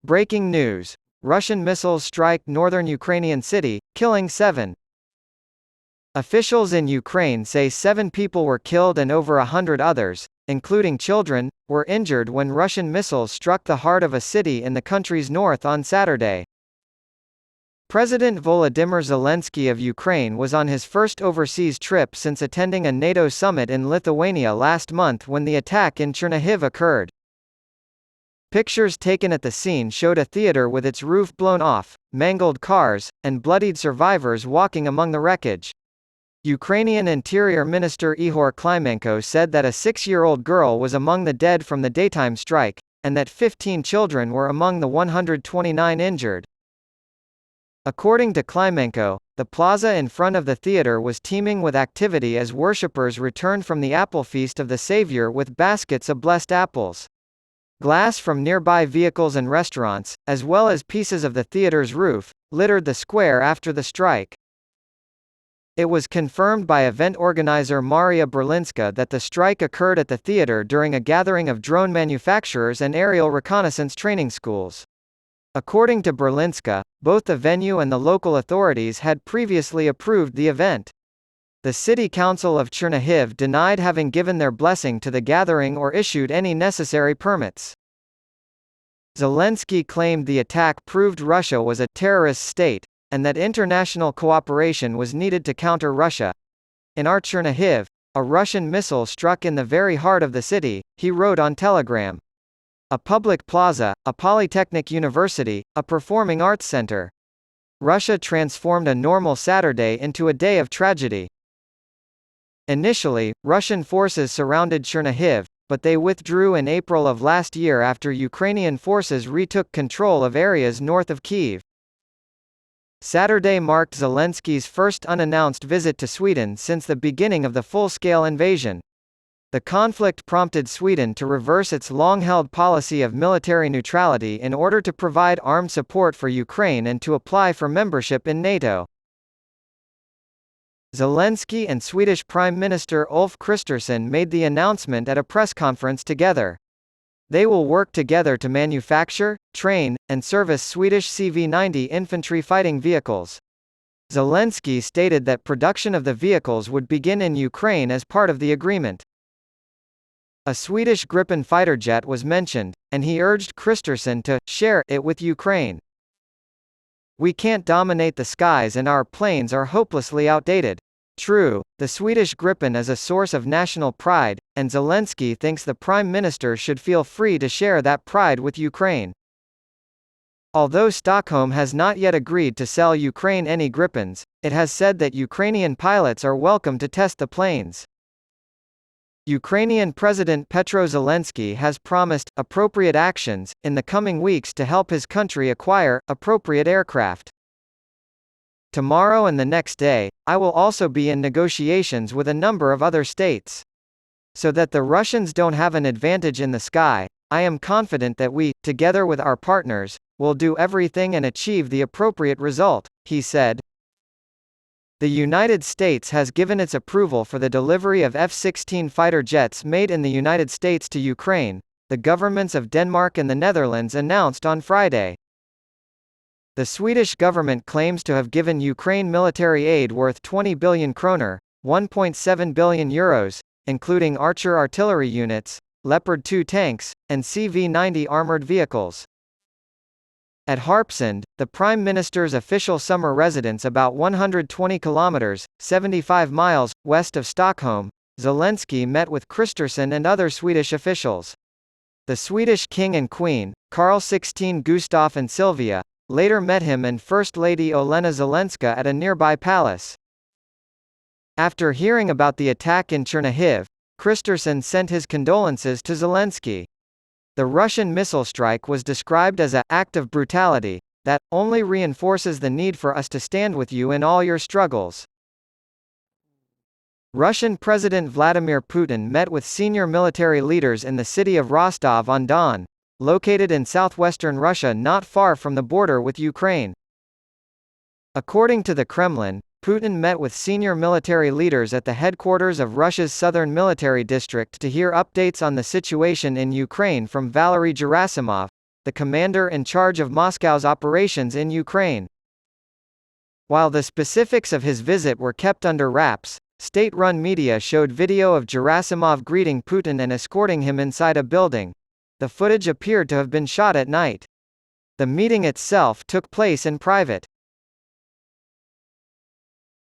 Breaking news. Russian missiles strike northern Ukrainian city, killing 7. Officials in Ukraine say 7 people were killed and over 100 others, including children, were injured when Russian missiles struck the heart of a city in the country's north on Saturday. President Volodymyr Zelensky of Ukraine was on his first overseas trip since attending a NATO summit in Lithuania last month when the attack in Chernihiv occurred. Pictures taken at the scene showed a theater with its roof blown off, mangled cars, and bloodied survivors walking among the wreckage. Ukrainian Interior Minister Ihor Klimenko said that a 6-year-old girl was among the dead from the daytime strike, and that 15 children were among the 129 injured. According to Klimenko, the plaza in front of the theater was teeming with activity as worshippers returned from the apple feast of the Savior with baskets of blessed apples. Glass from nearby vehicles and restaurants, as well as pieces of the theater's roof, littered the square after the strike. It was confirmed by event organizer Maria Berlinska that the strike occurred at the theater during a gathering of drone manufacturers and aerial reconnaissance training schools. According to Berlinska, both the venue and the local authorities had previously approved the event. The City Council of Chernihiv denied having given their blessing to the gathering or issued any necessary permits. Zelensky claimed the attack proved Russia was a terrorist state, and that international cooperation was needed to counter Russia. In our Chernihiv, a Russian missile struck in the very heart of the city, he wrote on Telegram. A public plaza, a polytechnic university, a performing arts center. Russia transformed a normal Saturday into a day of tragedy. Initially, Russian forces surrounded Chernihiv, but they withdrew in April of last year after Ukrainian forces retook control of areas north of Kyiv. Saturday marked Zelensky's first unannounced visit to Sweden since the beginning of the full-scale invasion. The conflict prompted Sweden to reverse its long-held policy of military neutrality in order to provide armed support for Ukraine and to apply for membership in NATO. Zelensky and Swedish Prime Minister Ulf Kristersson made the announcement at a press conference together. They will work together to manufacture, train, and service Swedish CV-90 infantry fighting vehicles. Zelensky stated that production of the vehicles would begin in Ukraine as part of the agreement. A Swedish Gripen fighter jet was mentioned, and he urged Kristersson to share it with Ukraine. We can't dominate the skies and our planes are hopelessly outdated. True, the Swedish Gripen is a source of national pride, and Zelensky thinks the Prime Minister should feel free to share that pride with Ukraine. Although Stockholm has not yet agreed to sell Ukraine any Gripens, it has said that Ukrainian pilots are welcome to test the planes. Ukrainian President Petro Zelensky has promised appropriate actions in the coming weeks to help his country acquire appropriate aircraft. Tomorrow and the next day, I will also be in negotiations with a number of other states. So that the Russians don't have an advantage in the sky, I am confident that we, together with our partners, will do everything and achieve the appropriate result, he said. The United States has given its approval for the delivery of F-16 fighter jets made in the United States to Ukraine, the governments of Denmark and the Netherlands announced on Friday. The Swedish government claims to have given Ukraine military aid worth 20 billion kroner, 1.7 billion euros, including Archer artillery units, Leopard 2 tanks, and CV-90 armored vehicles. At Harpsund, the Prime Minister's official summer residence about 120 kilometers, 75 miles, west of Stockholm, Zelensky met with Kristersson and other Swedish officials. The Swedish King and Queen, Carl XVI Gustaf and Silvia, later met him and First Lady Olena Zelenska at a nearby palace. After hearing about the attack in Chernihiv, Kristersson sent his condolences to Zelensky. The Russian missile strike was described as an act of brutality that only reinforces the need for us to stand with you in all your struggles. Russian President Vladimir Putin met with senior military leaders in the city of Rostov-on-Don, located in southwestern Russia not far from the border with Ukraine. According to the Kremlin, Putin met with senior military leaders at the headquarters of Russia's Southern Military District to hear updates on the situation in Ukraine from Valery Gerasimov, the commander in charge of Moscow's operations in Ukraine. While the specifics of his visit were kept under wraps, state-run media showed video of Gerasimov greeting Putin and escorting him inside a building. The footage appeared to have been shot at night. The meeting itself took place in private.